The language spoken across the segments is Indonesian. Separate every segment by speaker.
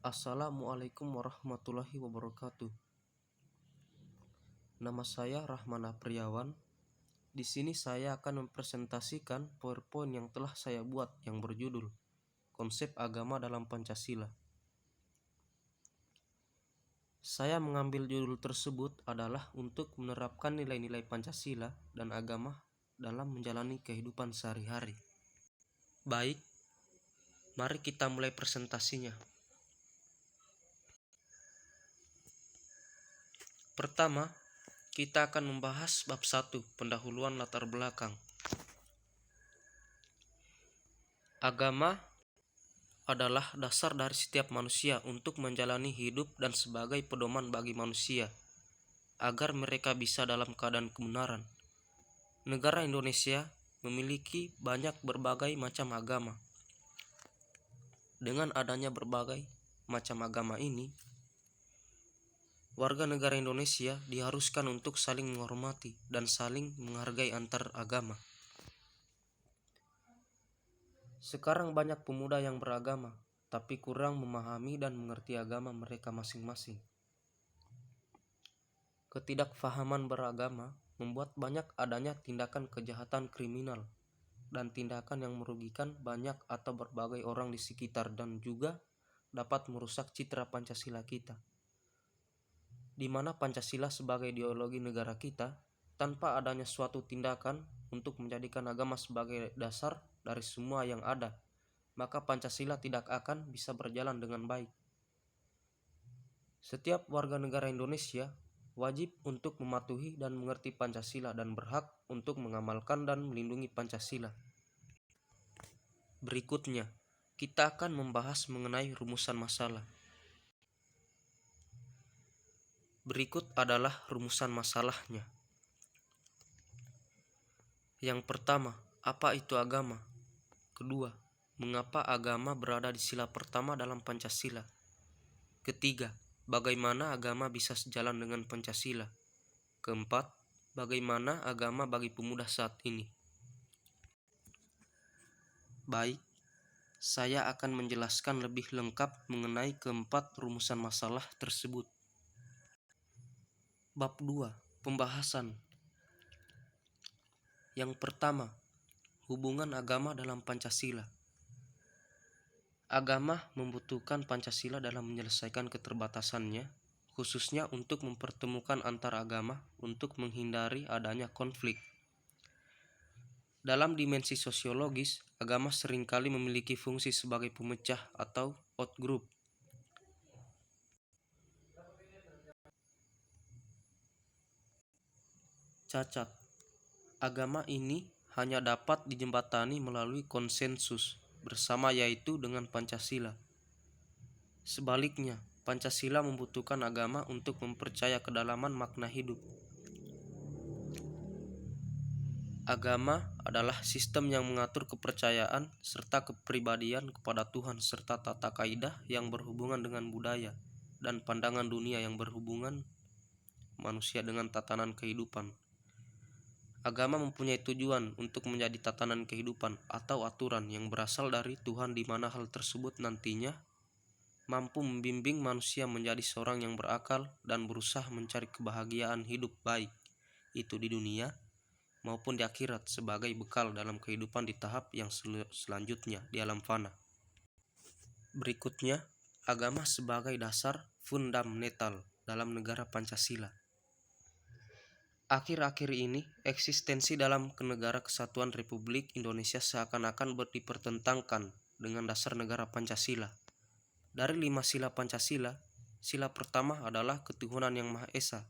Speaker 1: Assalamualaikum warahmatullahi wabarakatuh. Nama saya Rahman Apriawan. Di sini saya akan mempresentasikan PowerPoint yang telah saya buat yang berjudul Konsep Agama dalam Pancasila. Saya mengambil judul tersebut adalah untuk menerapkan nilai-nilai Pancasila dan agama dalam menjalani kehidupan sehari-hari. Baik, mari kita mulai presentasinya. Pertama, kita akan membahas bab 1, pendahuluan latar belakang. Agama adalah dasar dari setiap manusia untuk menjalani hidup dan sebagai pedoman bagi manusia, agar mereka bisa dalam keadaan kebenaran. Negara Indonesia memiliki berbagai macam agama. Dengan adanya berbagai macam agama ini, warga negara Indonesia diharuskan untuk saling menghormati dan saling menghargai antar agama. Sekarang banyak pemuda yang beragama, tapi kurang memahami dan mengerti agama mereka masing-masing. Ketidakfahaman beragama membuat banyak adanya tindakan kejahatan kriminal dan tindakan yang merugikan banyak atau berbagai orang di sekitar dan juga dapat merusak citra Pancasila kita, di mana Pancasila sebagai ideologi negara kita, tanpa adanya suatu tindakan untuk menjadikan agama sebagai dasar dari semua yang ada, maka Pancasila tidak akan bisa berjalan dengan baik. Setiap warga negara Indonesia wajib untuk mematuhi dan mengerti Pancasila dan berhak untuk mengamalkan dan melindungi Pancasila. Berikutnya, kita akan membahas mengenai rumusan masalah. Berikut adalah rumusan masalahnya. Yang pertama, apa itu agama? Kedua, mengapa agama berada di sila pertama dalam Pancasila? Ketiga, bagaimana agama bisa sejalan dengan Pancasila? Keempat, bagaimana agama bagi pemuda saat ini? Baik, saya akan menjelaskan lebih lengkap mengenai keempat rumusan masalah tersebut. Bab 2, pembahasan. Yang pertama, hubungan agama dalam Pancasila. Agama membutuhkan Pancasila dalam menyelesaikan keterbatasannya, khususnya untuk mempertemukan antar agama untuk menghindari adanya konflik. Dalam dimensi sosiologis, agama seringkali memiliki fungsi sebagai pemecah atau outgroup. Cacat. Agama ini hanya dapat dijembatani melalui konsensus bersama, yaitu dengan Pancasila. Sebaliknya, Pancasila membutuhkan agama untuk mempercaya kedalaman makna hidup. Agama adalah sistem yang mengatur kepercayaan serta kepribadian kepada Tuhan serta tata kaidah yang berhubungan dengan budaya dan pandangan dunia yang berhubungan manusia dengan tatanan kehidupan. Agama mempunyai tujuan untuk menjadi tatanan kehidupan atau aturan yang berasal dari Tuhan, di mana hal tersebut nantinya mampu membimbing manusia menjadi seorang yang berakal dan berusaha mencari kebahagiaan hidup baik itu di dunia maupun di akhirat sebagai bekal dalam kehidupan di tahap yang selanjutnya di alam fana. Berikutnya, agama sebagai dasar fundamental dalam negara Pancasila. Akhir-akhir ini, eksistensi dalam Negara Kesatuan Republik Indonesia seakan-akan dipertentangkan dengan dasar negara Pancasila. Dari 5 sila Pancasila, sila pertama adalah ketuhanan yang Maha Esa.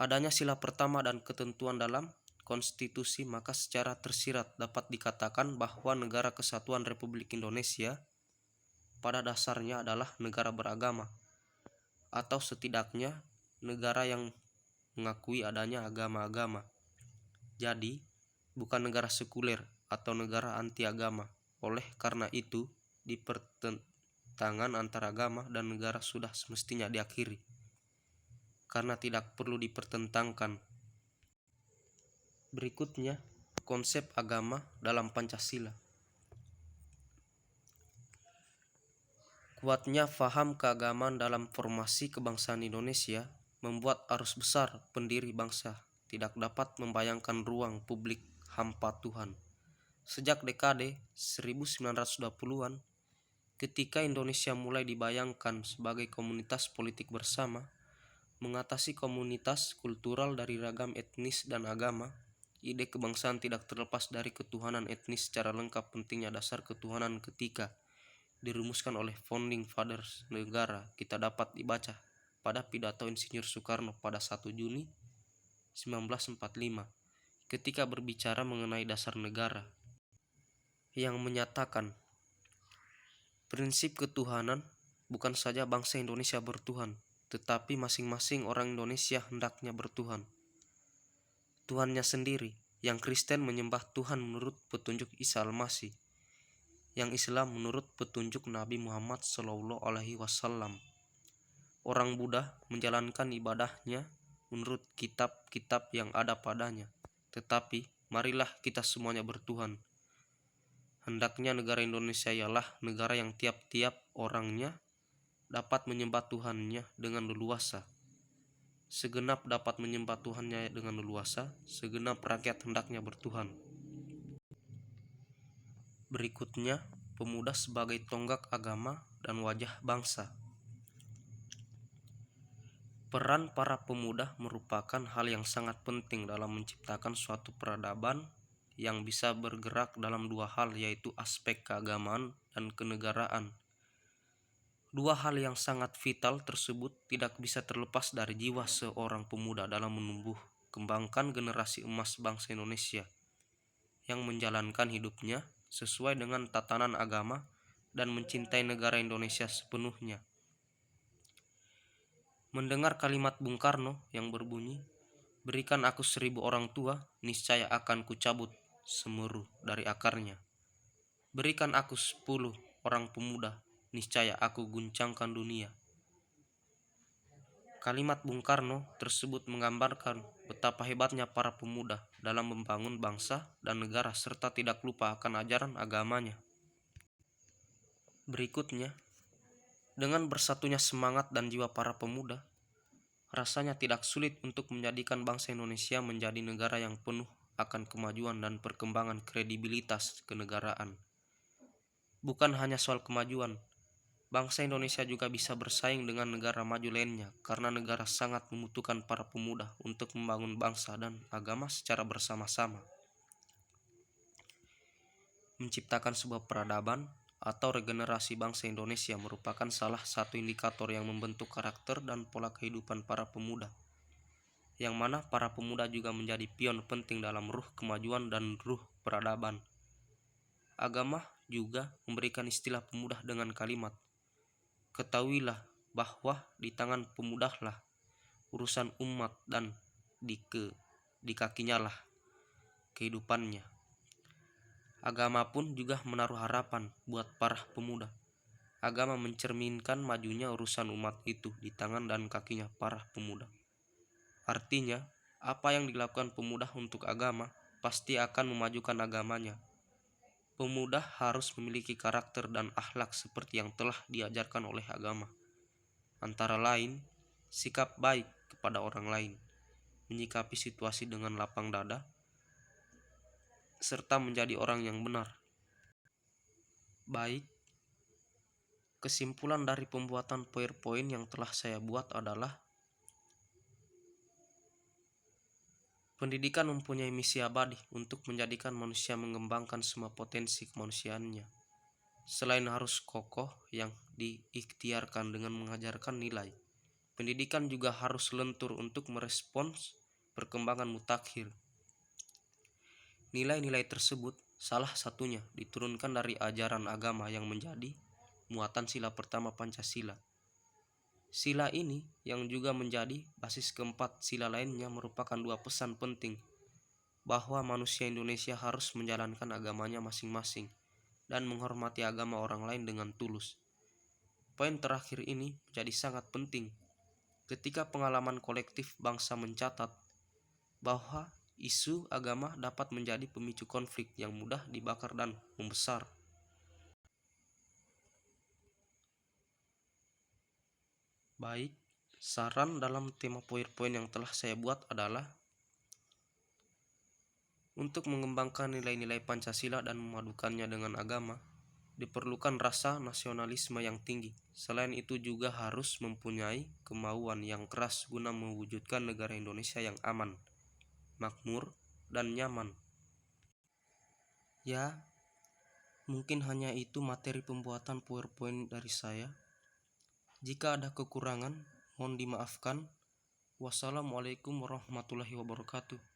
Speaker 1: Adanya sila pertama dan ketentuan dalam konstitusi, maka secara tersirat dapat dikatakan bahwa Negara Kesatuan Republik Indonesia pada dasarnya adalah negara beragama, atau setidaknya negara yang mengakui adanya agama-agama. Jadi, bukan negara sekuler atau negara anti agama. Oleh karena itu, dipertentangan antara agama dan negara sudah semestinya diakhiri, karena tidak perlu dipertentangkan. Berikutnya, konsep agama dalam Pancasila. Kuatnya faham keagamaan dalam formasi kebangsaan Indonesia membuat arus besar pendiri bangsa tidak dapat membayangkan ruang publik hampa Tuhan. Sejak dekade 1920-an, ketika Indonesia mulai dibayangkan sebagai komunitas politik bersama, mengatasi komunitas kultural dari ragam etnis dan agama, ide kebangsaan tidak terlepas dari ketuhanan etnis secara lengkap. Pentingnya dasar ketuhanan ketika dirumuskan oleh founding fathers negara kita dapat dibaca pada pidato Insinyur Soekarno pada 1 Juni 1945 ketika berbicara mengenai dasar negara, yang menyatakan prinsip ketuhanan bukan saja bangsa Indonesia bertuhan, tetapi masing-masing orang Indonesia hendaknya bertuhan. Tuhannya sendiri, yang Kristen menyembah Tuhan menurut petunjuk Isa Al-Masih, yang Islam menurut petunjuk Nabi Muhammad SAW. Orang Buddha menjalankan ibadahnya menurut kitab-kitab yang ada padanya. Tetapi marilah kita semuanya bertuhan. Hendaknya negara Indonesia ialah negara yang tiap-tiap orangnya dapat menyembah Tuhannya dengan leluasa. Segenap dapat menyembah Tuhannya dengan leluasa, segenap rakyat hendaknya bertuhan. Berikutnya, pemuda sebagai tonggak agama dan wajah bangsa. Peran para pemuda merupakan hal yang sangat penting dalam menciptakan suatu peradaban yang bisa bergerak dalam dua hal, yaitu aspek keagamaan dan kenegaraan. Dua hal yang sangat vital tersebut tidak bisa terlepas dari jiwa seorang pemuda dalam menumbuh kembangkan generasi emas bangsa Indonesia yang menjalankan hidupnya sesuai dengan tatanan agama dan mencintai negara Indonesia sepenuhnya. Mendengar kalimat Bung Karno yang berbunyi, "Berikan aku 1000 orang tua, niscaya akan kucabut semeru dari akarnya. Berikan aku 10 orang pemuda, niscaya aku guncangkan dunia." Kalimat Bung Karno tersebut menggambarkan betapa hebatnya para pemuda dalam membangun bangsa dan negara serta tidak lupa akan ajaran agamanya. Berikutnya, dengan bersatunya semangat dan jiwa para pemuda, rasanya tidak sulit untuk menjadikan bangsa Indonesia menjadi negara yang penuh akan kemajuan dan perkembangan kredibilitas kenegaraan. Bukan hanya soal kemajuan, bangsa Indonesia juga bisa bersaing dengan negara maju lainnya karena negara sangat membutuhkan para pemuda untuk membangun bangsa dan agama secara bersama-sama. Menciptakan sebuah peradaban atau regenerasi bangsa Indonesia merupakan salah satu indikator yang membentuk karakter dan pola kehidupan para pemuda, yang mana para pemuda juga menjadi pion penting dalam ruh kemajuan dan ruh peradaban. Agama juga memberikan istilah pemuda dengan kalimat, "Ketahuilah bahwa di tangan pemudahlah urusan umat dan di kakinya lah kehidupannya." Agama pun juga menaruh harapan buat para pemuda. Agama mencerminkan majunya urusan umat itu di tangan dan kakinya para pemuda. Artinya, apa yang dilakukan pemuda untuk agama pasti akan memajukan agamanya. Pemuda harus memiliki karakter dan akhlak seperti yang telah diajarkan oleh agama. Antara lain, sikap baik kepada orang lain, menyikapi situasi dengan lapang dada, serta menjadi orang yang benar. Baik, kesimpulan dari pembuatan PowerPoint yang telah saya buat adalah pendidikan mempunyai misi abadi untuk menjadikan manusia mengembangkan semua potensi kemanusiaannya. Selain harus kokoh yang diikhtiarkan dengan mengajarkan nilai, pendidikan juga harus lentur untuk merespons perkembangan mutakhir. Nilai-nilai tersebut salah satunya diturunkan dari ajaran agama yang menjadi muatan sila pertama Pancasila. Sila ini yang juga menjadi basis keempat sila lainnya merupakan dua pesan penting bahwa manusia Indonesia harus menjalankan agamanya masing-masing dan menghormati agama orang lain dengan tulus. Poin terakhir ini menjadi sangat penting ketika pengalaman kolektif bangsa mencatat bahwa isu agama dapat menjadi pemicu konflik yang mudah dibakar dan membesar. Baik, saran dalam tema PowerPoint yang telah saya buat adalah untuk mengembangkan nilai-nilai Pancasila dan memadukannya dengan agama, diperlukan rasa nasionalisme yang tinggi. Selain itu juga harus mempunyai kemauan yang keras guna mewujudkan negara Indonesia yang aman, makmur, dan nyaman. Ya, mungkin hanya itu materi pembuatan PowerPoint dari saya. Jika ada kekurangan, mohon dimaafkan. Wassalamualaikum warahmatullahi wabarakatuh.